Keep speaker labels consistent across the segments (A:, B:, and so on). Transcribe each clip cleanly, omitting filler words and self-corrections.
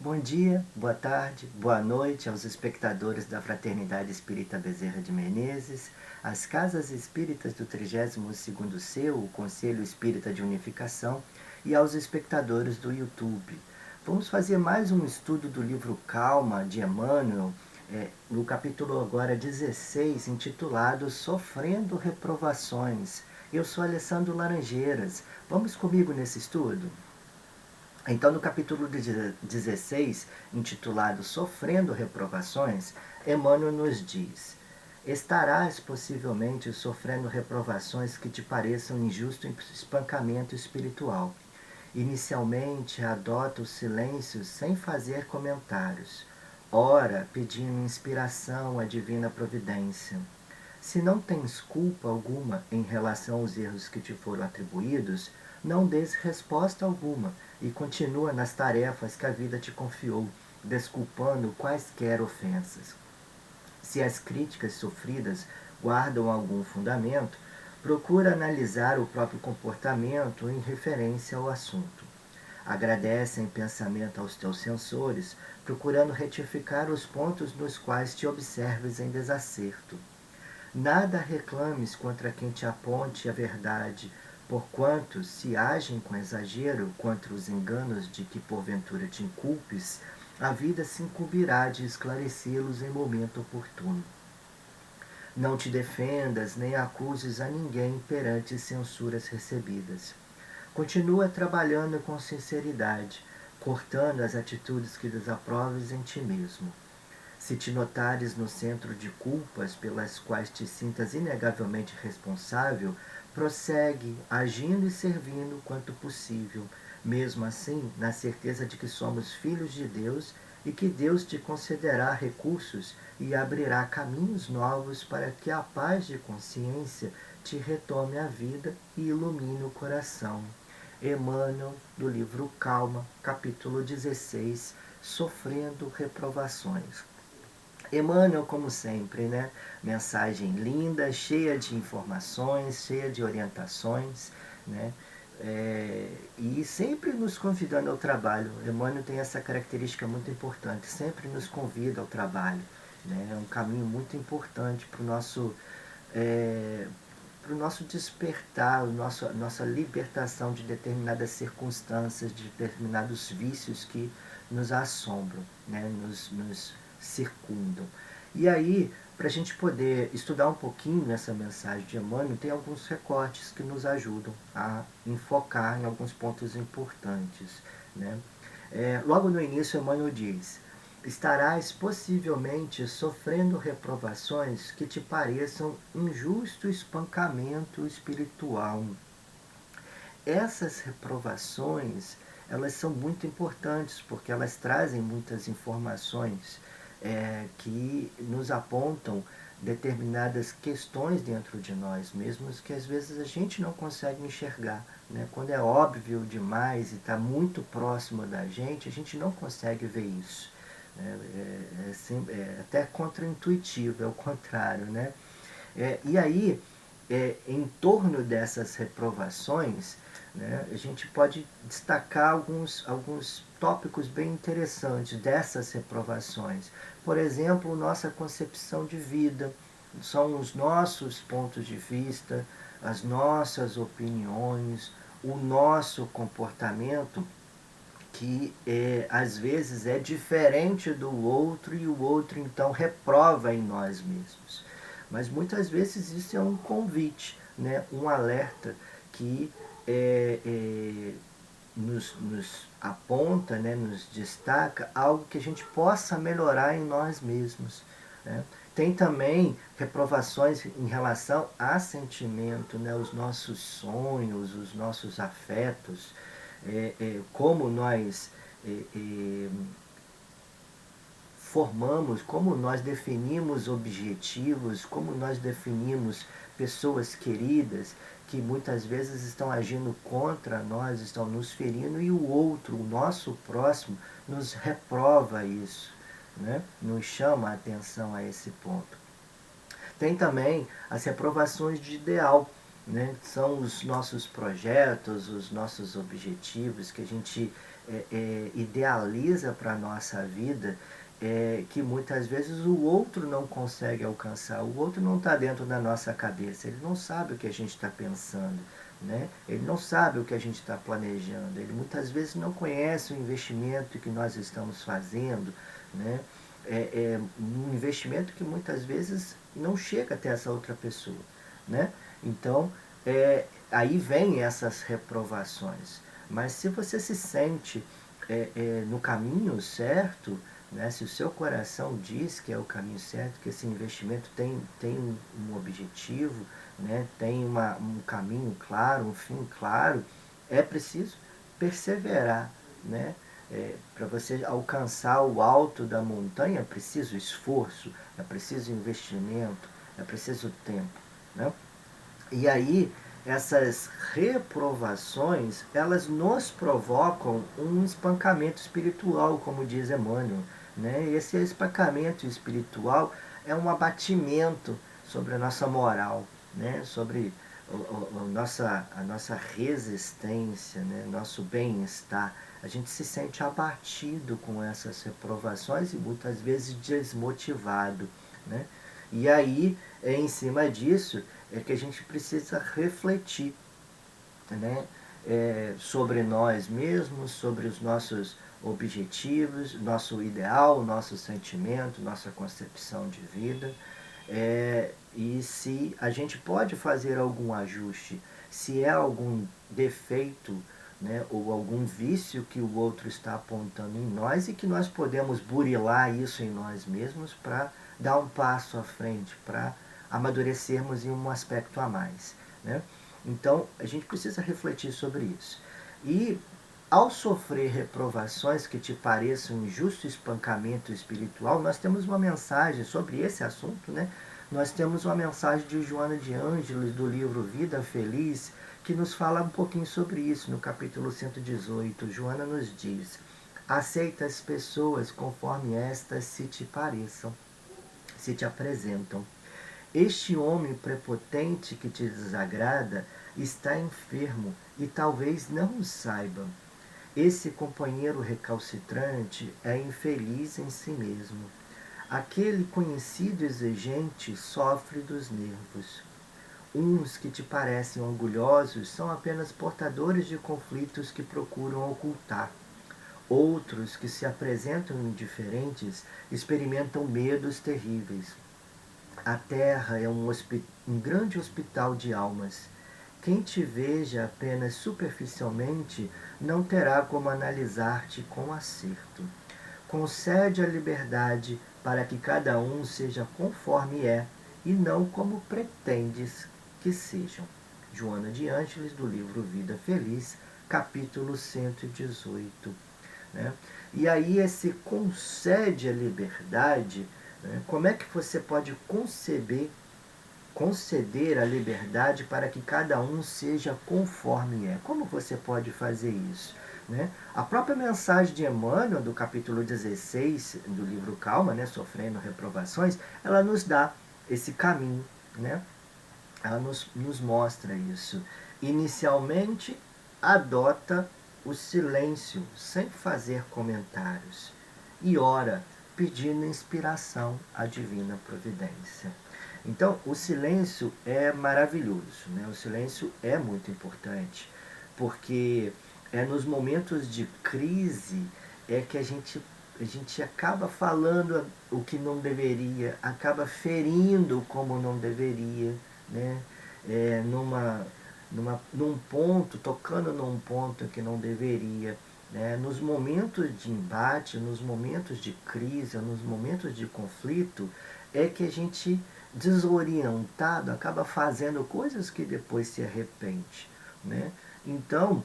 A: Bom dia, boa tarde, boa noite aos espectadores da Fraternidade Espírita Bezerra de Menezes, às Casas Espíritas do 32º CEU, o Conselho Espírita de Unificação, e aos espectadores do YouTube. Vamos fazer mais um estudo do livro Calma, de Emmanuel, no capítulo agora 16, intitulado Sofrendo Reprovações. Eu sou Alessandro Laranjeiras. Vamos comigo nesse estudo? Então, no capítulo 16, intitulado Sofrendo Reprovações, Emmanuel nos diz: estarás possivelmente sofrendo reprovações que te pareçam injusto espancamento espiritual. Inicialmente, adota o silêncio sem fazer comentários. Ora, pedindo inspiração à divina providência. Se não tens culpa alguma em relação aos erros que te foram atribuídos, não dês resposta alguma e continua nas tarefas que a vida te confiou, desculpando quaisquer ofensas. Se as críticas sofridas guardam algum fundamento, procura analisar o próprio comportamento em referência ao assunto. Agradece em pensamento aos teus censores, procurando retificar os pontos nos quais te observes em desacerto. Nada reclames contra quem te aponte a verdade, porquanto, se agem com exagero contra os enganos de que porventura te inculpes, a vida se incumbirá de esclarecê-los em momento oportuno. Não te defendas nem acuses a ninguém perante censuras recebidas. Continua trabalhando com sinceridade, cortando as atitudes que desaproves em ti mesmo. Se te notares no centro de culpas pelas quais te sintas inegavelmente responsável, prossegue, agindo e servindo quanto possível, mesmo assim, na certeza de que somos filhos de Deus e que Deus te concederá recursos e abrirá caminhos novos para que a paz de consciência te retome a vida e ilumine o coração. Emmanuel, do livro Calma, capítulo 16, Sofrendo Reprovações. Emmanuel, como sempre, né? Mensagem linda, cheia de informações, cheia de orientações, né? E sempre nos convidando ao trabalho. Emmanuel tem essa característica muito importante, sempre nos convida ao trabalho. Né? É um caminho muito importante para o nosso despertar, nossa libertação de determinadas circunstâncias, de determinados vícios que nos assombram, né? nos circundam. E aí, para a gente poder estudar um pouquinho nessa mensagem de Emmanuel, tem alguns recortes que nos ajudam a enfocar em alguns pontos importantes. Né? Logo no início, Emmanuel diz: estarás possivelmente sofrendo reprovações que te pareçam injusto espancamento espiritual. Essas reprovações, elas são muito importantes porque elas trazem muitas informações que nos apontam determinadas questões dentro de nós mesmos que às vezes a gente não consegue enxergar. Né? Quando é óbvio demais e está muito próximo da gente, a gente não consegue ver isso. É até contraintuitivo, é o contrário. Né? E aí, em torno dessas reprovações, né, a gente pode destacar alguns tópicos bem interessantes dessas reprovações. Por exemplo, nossa concepção de vida, são os nossos pontos de vista, as nossas opiniões, o nosso comportamento que às vezes é diferente do outro e o outro então reprova em nós mesmos. Mas muitas vezes isso é um convite, né? Um alerta que nos aponta, né? Nos destaca algo que a gente possa melhorar em nós mesmos. Né? Tem também reprovações em relação a sentimento, né? Os nossos sonhos, os nossos afetos, como nós formamos, como nós definimos objetivos, como nós definimos pessoas queridas que muitas vezes estão agindo contra nós, estão nos ferindo e o outro, o nosso próximo, nos reprova isso, né? Nos chama a atenção a esse ponto. Tem também as reprovações de ideal, né? São os nossos projetos, os nossos objetivos que a gente idealiza para a nossa vida, que muitas vezes o outro não consegue alcançar, o outro não está dentro da nossa cabeça, ele não sabe o que a gente está pensando, né? Ele não sabe o que a gente está planejando, ele muitas vezes não conhece o investimento que nós estamos fazendo, né? Um investimento que muitas vezes não chega até essa outra pessoa, né? Então, aí vem essas reprovações. Mas se você se sente no caminho certo, né, se o seu coração diz que é o caminho certo, que esse investimento tem um objetivo, né, tem um caminho claro, um fim claro, é preciso perseverar, né? Para você alcançar o alto da montanha é preciso esforço, é preciso investimento, é preciso tempo, né? E aí, essas reprovações, elas nos provocam um espancamento espiritual, como diz Emmanuel, né? Esse espancamento espiritual é um abatimento sobre a nossa moral, né? Sobre a nossa resistência, né? Nosso bem-estar. A gente se sente abatido com essas reprovações e muitas vezes desmotivado, né? E aí, em cima disso, é que a gente precisa refletir, né? Sobre nós mesmos, sobre os nossos objetivos, nosso ideal, nosso sentimento, nossa concepção de vida, e se a gente pode fazer algum ajuste, se é algum defeito, né, ou algum vício que o outro está apontando em nós e que nós podemos burilar isso em nós mesmos para dar um passo à frente, para amadurecermos em um aspecto a mais, né? Então, a gente precisa refletir sobre isso. E, ao sofrer reprovações que te pareçam um injusto espancamento espiritual, nós temos uma mensagem sobre esse assunto, né? Nós temos uma mensagem de Joana de Ângeles, do livro Vida Feliz, que nos fala um pouquinho sobre isso, no capítulo 118. Joana nos diz: aceita as pessoas conforme estas se te pareçam, se te apresentam. Este homem prepotente que te desagrada está enfermo e talvez não o saiba. Esse companheiro recalcitrante é infeliz em si mesmo. Aquele conhecido exigente sofre dos nervos. Uns que te parecem orgulhosos são apenas portadores de conflitos que procuram ocultar. Outros que se apresentam indiferentes experimentam medos terríveis. A terra é um grande hospital de almas. Quem te veja apenas superficialmente não terá como analisar-te com acerto. Concede a liberdade para que cada um seja conforme é e não como pretendes que sejam. Joana de Ângeles, do livro Vida Feliz, capítulo 118. Né? E aí esse concede a liberdade, né? Como é que você pode conceder a liberdade para que cada um seja conforme é? Como você pode fazer isso? Né? A própria mensagem de Emmanuel, do capítulo 16 do livro Calma, né? Sofrendo reprovações, ela nos dá esse caminho, né? Ela nos mostra isso. Inicialmente, adota o silêncio sem fazer comentários e ora pedindo inspiração à divina providência. Então, o silêncio é maravilhoso, né? O silêncio é muito importante, porque é nos momentos de crise que a gente acaba falando o que não deveria, acaba ferindo como não deveria, né? Num ponto, tocando num ponto que não deveria. Né? Nos momentos de embate, nos momentos de crise, nos momentos de conflito, é que a gente, desorientado, acaba fazendo coisas que depois se arrepende. Né? Então,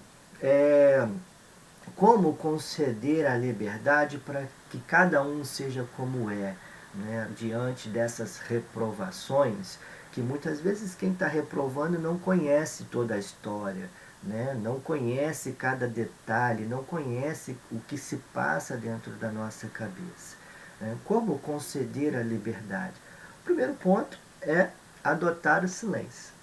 A: como conceder a liberdade para que cada um seja como é, né? Diante dessas reprovações, que muitas vezes quem está reprovando não conhece toda a história, né? Não conhece cada detalhe, não conhece o que se passa dentro da nossa cabeça. Né? Como conceder a liberdade? O primeiro ponto é adotar o silêncio.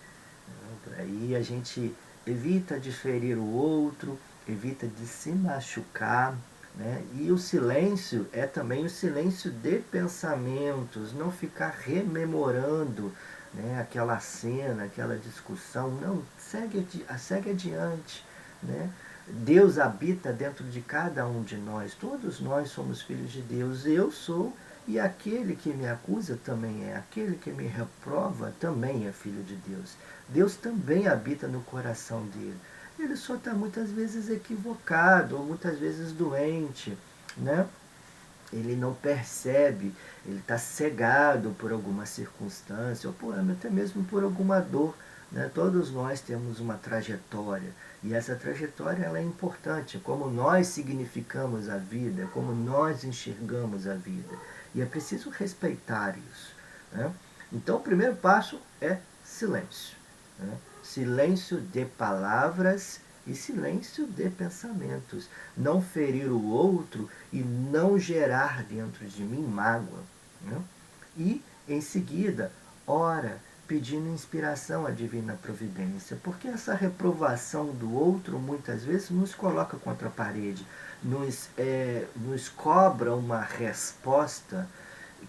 A: Aí a gente evita de ferir o outro, evita de se machucar, né? E o silêncio é também o silêncio de pensamentos, não ficar rememorando, né, aquela cena, aquela discussão. Não, segue adiante, né? Deus habita dentro de cada um de nós, todos nós somos filhos de Deus. Eu sou, e aquele que me acusa também é, aquele que me reprova também é filho de Deus. Deus também habita no coração dele. Ele só está muitas vezes equivocado, ou muitas vezes doente, né? Ele não percebe, ele está cegado por alguma circunstância, ou até mesmo por alguma dor. Né? Todos nós temos uma trajetória, e essa trajetória ela é importante, como nós significamos a vida, como nós enxergamos a vida. E é preciso respeitar isso. Né? Então, o primeiro passo é silêncio. Né? Silêncio de palavras e silêncio de pensamentos. Não ferir o outro e não gerar dentro de mim mágoa. Né? E, em seguida, ora, pedindo inspiração à divina providência, porque essa reprovação do outro muitas vezes nos coloca contra a parede, nos cobra uma resposta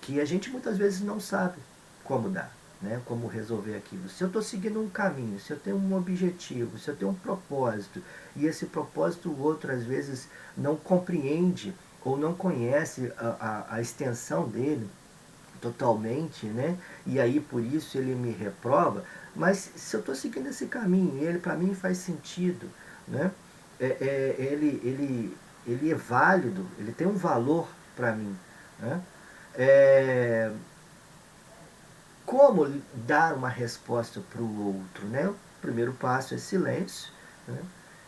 A: que a gente muitas vezes não sabe como dar, né? Como resolver aquilo. Se eu estou seguindo um caminho, se eu tenho um objetivo, se eu tenho um propósito, e esse propósito o outro às vezes não compreende ou não conhece a extensão dele totalmente, né? E aí por isso ele me reprova, mas se eu estou seguindo esse caminho e ele para mim faz sentido, né? Ele é válido, ele tem um valor para mim, né? É, como dar uma resposta para o outro, né? O primeiro passo é silêncio, né?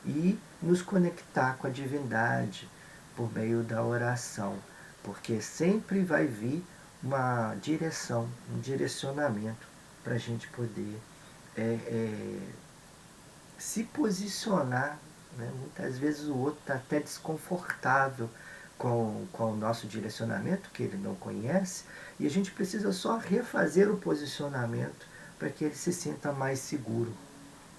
A: E nos conectar com a divindade por meio da oração, porque sempre vai vir uma direção, um direcionamento para a gente poder é, é, se posicionar. Né? Muitas vezes o outro está até desconfortável com o nosso direcionamento, que ele não conhece, e a gente precisa só refazer o posicionamento para que ele se sinta mais seguro.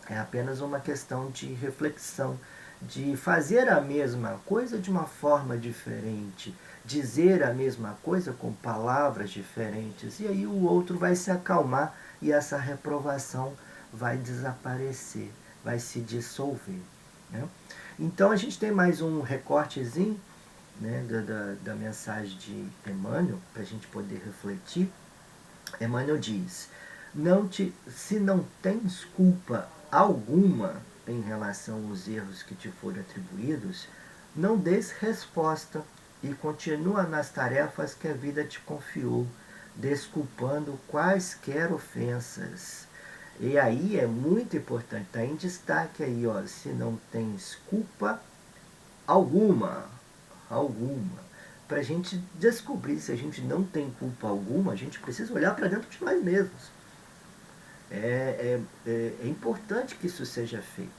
A: É apenas uma questão de reflexão, de fazer a mesma coisa de uma forma diferente, dizer a mesma coisa com palavras diferentes, e aí o outro vai se acalmar e essa reprovação vai desaparecer, vai se dissolver. Né? Então a gente tem mais um recortezinho, né, da mensagem de Emmanuel, para a gente poder refletir. Emmanuel diz: se não tens culpa alguma em relação aos erros que te foram atribuídos, não des resposta e continua nas tarefas que a vida te confiou, desculpando quaisquer ofensas. E aí é muito importante, está em destaque aí, ó, se não tens culpa alguma, para a gente descobrir se a gente não tem culpa alguma, a gente precisa olhar para dentro de nós mesmos. É importante que isso seja feito.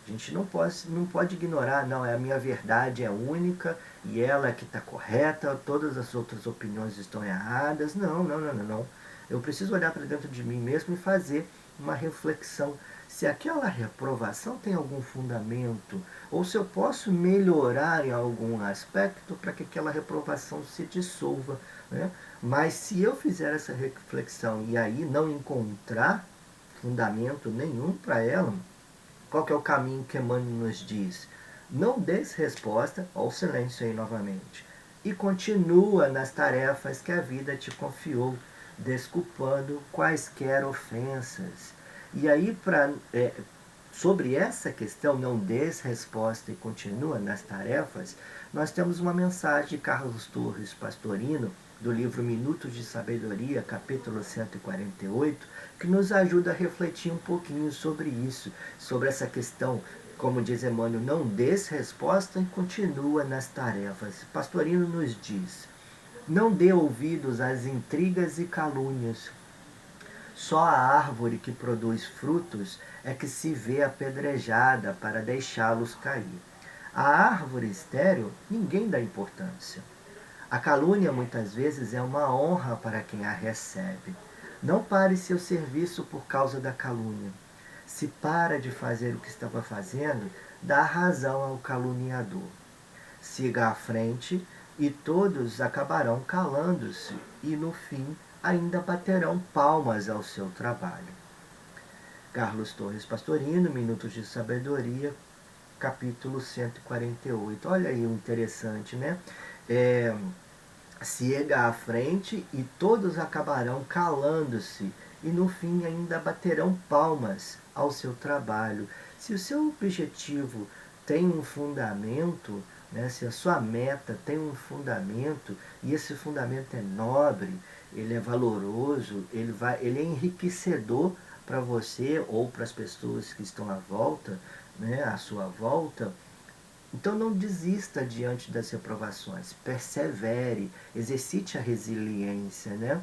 A: A gente não pode ignorar, não, a minha verdade é única e ela é que está correta, todas as outras opiniões estão erradas. Não, não, não, não, não. Eu preciso olhar para dentro de mim mesmo e fazer uma reflexão se aquela reprovação tem algum fundamento, ou se eu posso melhorar em algum aspecto para que aquela reprovação se dissolva. Né? Mas se eu fizer essa reflexão e aí não encontrar fundamento nenhum para ela, qual que é o caminho que Emmanuel nos diz? Não des resposta ao silêncio aí novamente. E continua nas tarefas que a vida te confiou, desculpando quaisquer ofensas. E aí, sobre essa questão, não des resposta e continua nas tarefas, nós temos uma mensagem de Carlos Torres Pastorino, do livro Minutos de Sabedoria, capítulo 148, que nos ajuda a refletir um pouquinho sobre isso, sobre essa questão, como diz Emmanuel, não des resposta e continua nas tarefas. Pastorino nos diz: não dê ouvidos às intrigas e calúnias. Só a árvore que produz frutos é que se vê apedrejada para deixá-los cair. A árvore estéril ninguém dá importância. A calúnia muitas vezes é uma honra para quem a recebe. Não pare seu serviço por causa da calúnia. se para de fazer o que estava fazendo, dá razão ao caluniador. Siga à frente e todos acabarão calando-se e, no fim, ainda baterão palmas ao seu trabalho. Carlos Torres Pastorino, Minutos de Sabedoria, capítulo 148. Olha aí o interessante, né? Siga à frente e todos acabarão calando-se e no fim ainda baterão palmas ao seu trabalho. Se o seu objetivo tem um fundamento, né, se a sua meta tem um fundamento e esse fundamento é nobre, ele é valoroso, ele é enriquecedor para você ou para as pessoas que estão à volta, né, à sua volta, então não desista diante das reprovações, persevere, exercite a resiliência, né?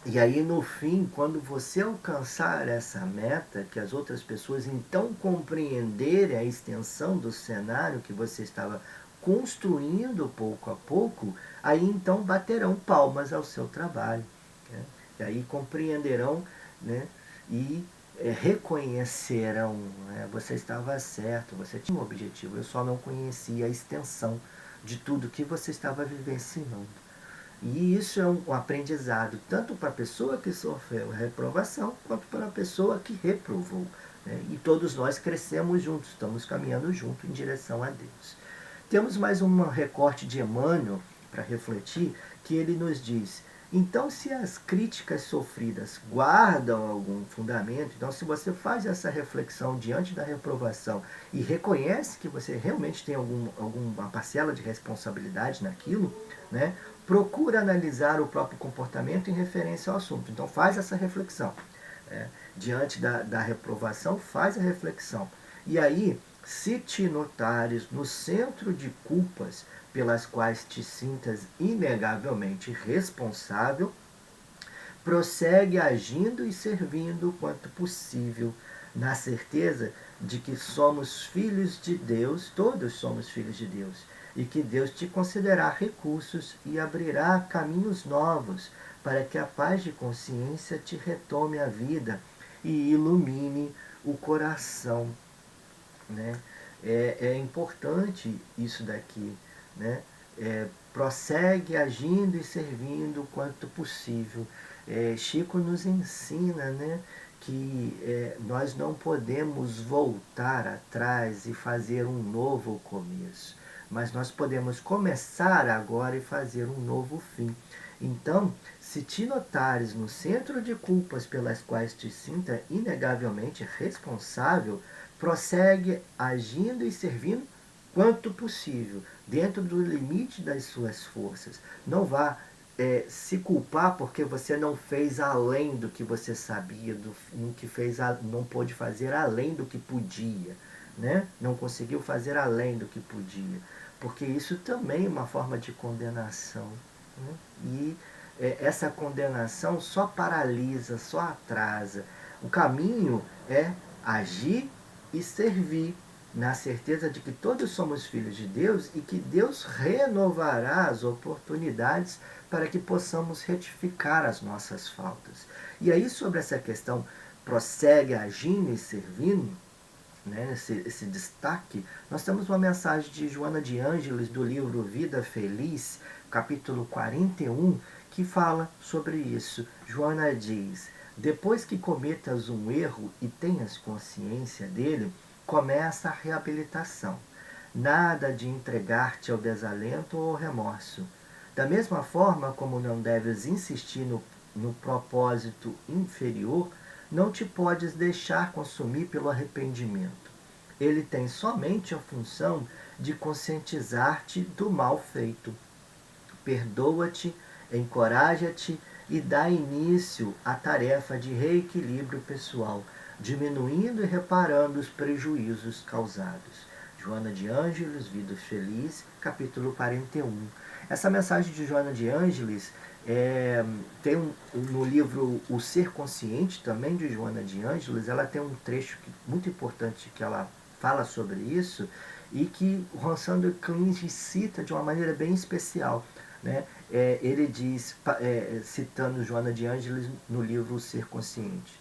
A: E aí no fim, quando você alcançar essa meta, que as outras pessoas então compreenderem a extensão do cenário que você estava construindo pouco a pouco, aí então baterão palmas ao seu trabalho, né? E aí compreenderão, né? E reconhecerão, né? Você estava certo, você tinha um objetivo, eu só não conhecia a extensão de tudo que você estava vivenciando. E isso é um aprendizado tanto para a pessoa que sofreu a reprovação quanto para a pessoa que reprovou, né? E todos nós crescemos juntos, estamos caminhando juntos em direção a Deus. Temos mais um recorte de Emmanuel para refletir, que ele nos diz: então, se as críticas sofridas guardam algum fundamento, então se você faz essa reflexão diante da reprovação e reconhece que você realmente tem alguma parcela de responsabilidade naquilo, né, procura analisar o próprio comportamento em referência ao assunto. Então faz essa reflexão. Diante da reprovação, faz a reflexão. E aí, se te notares no centro de culpas pelas quais te sintas inegavelmente responsável, prossegue agindo e servindo o quanto possível, na certeza de que somos filhos de Deus, todos somos filhos de Deus, e que Deus te concederá recursos e abrirá caminhos novos para que a paz de consciência te retome a vida e ilumine o coração, né? É importante isso daqui, né? Prossegue agindo e servindo o quanto possível. Chico nos ensina, né, que nós não podemos voltar atrás e fazer um novo começo, mas nós podemos começar agora e fazer um novo fim. Então, se te notares no centro de culpas pelas quais te sinta inegavelmente responsável, prossegue agindo e servindo quanto possível, dentro do limite das suas forças. Não vá se culpar porque você não fez além do que você sabia, não pôde fazer além do que podia, né? Não conseguiu fazer além do que podia, porque isso também é uma forma de condenação, né? E essa condenação só paralisa, só atrasa. O caminho é agir e servir, na certeza de que todos somos filhos de Deus e que Deus renovará as oportunidades para que possamos retificar as nossas faltas. E aí, sobre essa questão, prossegue agindo e servindo, né, esse destaque, nós temos uma mensagem de Joana de Ângeles, do livro Vida Feliz, capítulo 41, que fala sobre isso. Joana diz: depois que cometas um erro e tenhas consciência dele, começa a reabilitação. Nada de entregar-te ao desalento ou ao remorso. Da mesma forma como não deves insistir no propósito inferior, não te podes deixar consumir pelo arrependimento. Ele tem somente a função de conscientizar-te do mal feito. Perdoa-te, encoraja-te e dá início à tarefa de reequilíbrio pessoal, diminuindo e reparando os prejuízos causados. Joana de Ângeles, Vida Feliz, capítulo 41. Essa mensagem de Joana de Ângeles tem no livro O Ser Consciente, também de Joana de Ângeles, ela tem um trecho muito importante que ela fala sobre isso e que o Ronsando Klings cita de uma maneira bem especial, né? Ele diz, citando Joana de Ângeles no livro O Ser Consciente: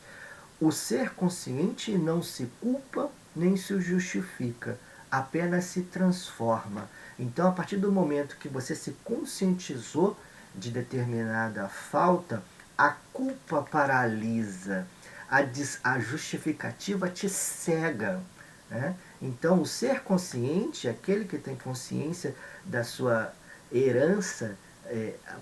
A: O ser consciente não se culpa nem se justifica, apenas se transforma. Então, a partir do momento que você se conscientizou de determinada falta, a culpa paralisa, a justificativa te cega. Né? Então, o ser consciente, aquele que tem consciência da sua herança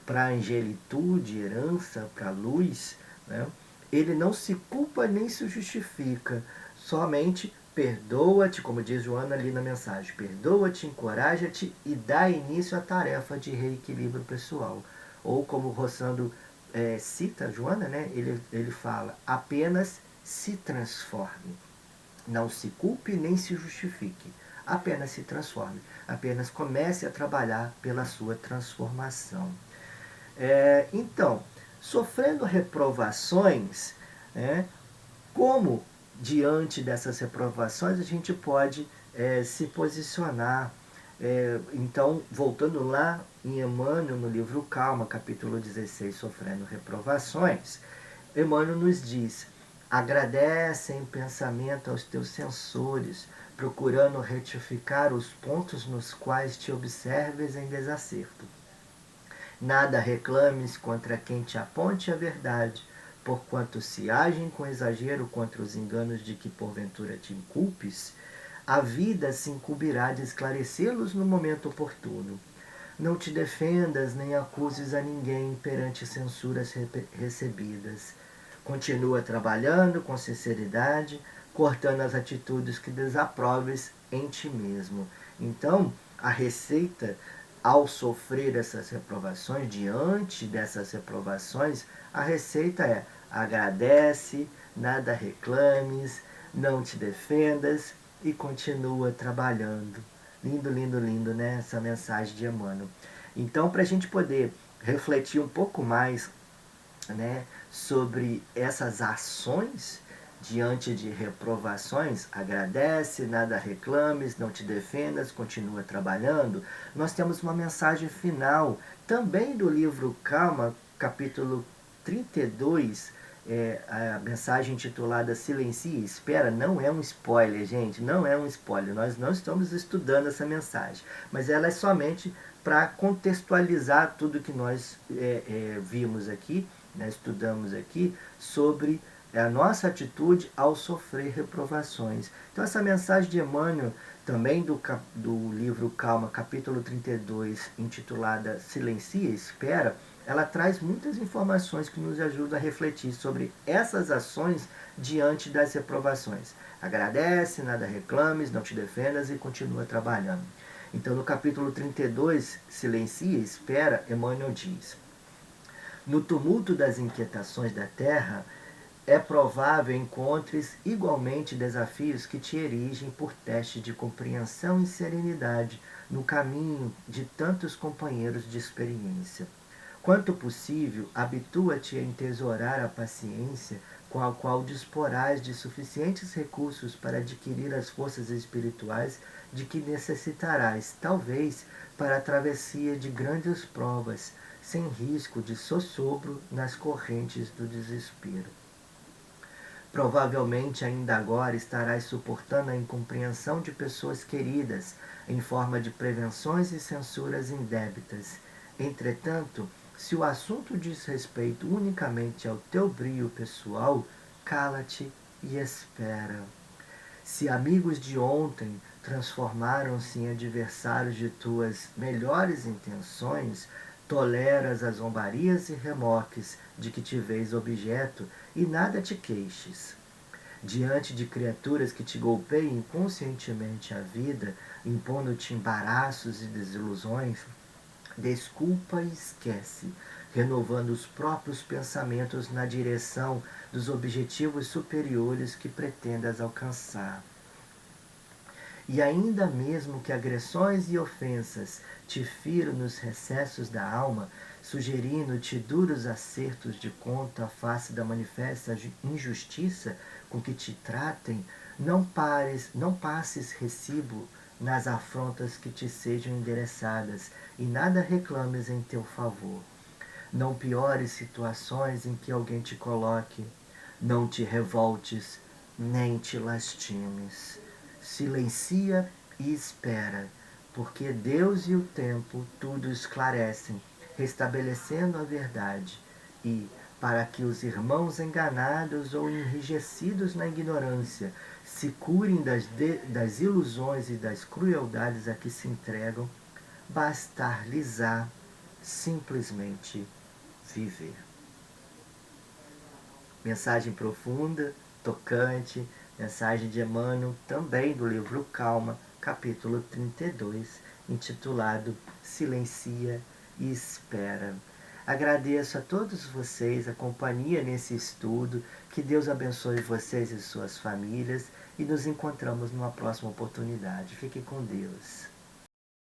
A: para a angelitude, herança para a luz, né? Ele não se culpa nem se justifica, somente perdoa-te, como diz Joana ali na mensagem, perdoa-te, encoraja-te e dá início à tarefa de reequilíbrio pessoal. Ou como Rossando cita Joana, né? ele fala, apenas se transforme. Não se culpe nem se justifique. Apenas se transforme. Apenas comece a trabalhar pela sua transformação. Então, sofrendo reprovações, como diante dessas reprovações a gente pode se posicionar? Então, voltando lá em Emmanuel, no livro Calma, capítulo 16, Sofrendo Reprovações, Emmanuel nos diz: agradece em pensamento aos teus censores, procurando retificar os pontos nos quais te observes em desacerto. Nada reclames contra quem te aponte a verdade, porquanto se agem com exagero contra os enganos de que porventura te inculpes, a vida se incumbirá de esclarecê-los no momento oportuno. Não te defendas nem acuses a ninguém perante censuras recebidas. Continua trabalhando com sinceridade, cortando as atitudes que desaproves em ti mesmo. Então, a receita, ao sofrer essas reprovações, diante dessas reprovações, a receita é: agradece, nada reclames, não te defendas e continua trabalhando. Lindo, lindo, lindo, né? Essa mensagem de Emmanuel. Então, para a gente poder refletir um pouco mais, né, sobre essas ações diante de reprovações, agradece, nada reclames, não te defendas, continua trabalhando. Nós temos uma mensagem final também do livro Calma, capítulo 32, a mensagem intitulada Silencia e Espera. Não é um spoiler, gente, não é um spoiler. Nós não estamos estudando essa mensagem, mas ela é somente para contextualizar tudo que nós vimos aqui, né, estudamos aqui, sobre a nossa atitude ao sofrer reprovações. Então, essa mensagem de Emmanuel, também do livro Calma, capítulo 32, intitulada Silencia e Espera, ela traz muitas informações que nos ajudam a refletir sobre essas ações diante das reprovações. Agradece, nada reclames, não te defendas e continua trabalhando. Então, no capítulo 32, Silencia e Espera, Emmanuel diz: no tumulto das inquietações da terra, é provável encontres igualmente desafios que te erigem por teste de compreensão e serenidade no caminho de tantos companheiros de experiência. Quanto possível, habitua-te a entesourar a paciência com a qual disporás de suficientes recursos para adquirir as forças espirituais de que necessitarás, talvez, para a travessia de grandes provas, sem risco de sossobro nas correntes do desespero. Provavelmente ainda agora estarás suportando a incompreensão de pessoas queridas em forma de prevenções e censuras indébitas. Entretanto, se o assunto diz respeito unicamente ao teu brio pessoal, cala-te e espera. Se amigos de ontem transformaram-se em adversários de tuas melhores intenções, toleras as zombarias e remoques de que te vês objeto e nada te queixes. Diante de criaturas que te golpeiam inconscientemente a vida, impondo-te embaraços e desilusões, desculpa e esquece, renovando os próprios pensamentos na direção dos objetivos superiores que pretendas alcançar. E ainda mesmo que agressões e ofensas te firam nos recessos da alma, sugerindo-te duros acertos de conta à face da manifesta injustiça com que te tratem, não passes recibo nas afrontas que te sejam endereçadas e nada reclames em teu favor. Não piores situações em que alguém te coloque. Não te revoltes, nem te lastimes. Silencia e espera, porque Deus e o tempo tudo esclarecem, restabelecendo a verdade. E, para que os irmãos enganados ou enrijecidos na ignorância se curem das ilusões e das crueldades a que se entregam, bastar-lhes-á simplesmente viver. Mensagem profunda, tocante, mensagem de Emmanuel, também do livro Calma, capítulo 32, intitulado Silencia e Espera. Agradeço a todos vocês a companhia nesse estudo, que Deus abençoe vocês e suas famílias, e nos encontramos numa próxima oportunidade. Fiquem com Deus.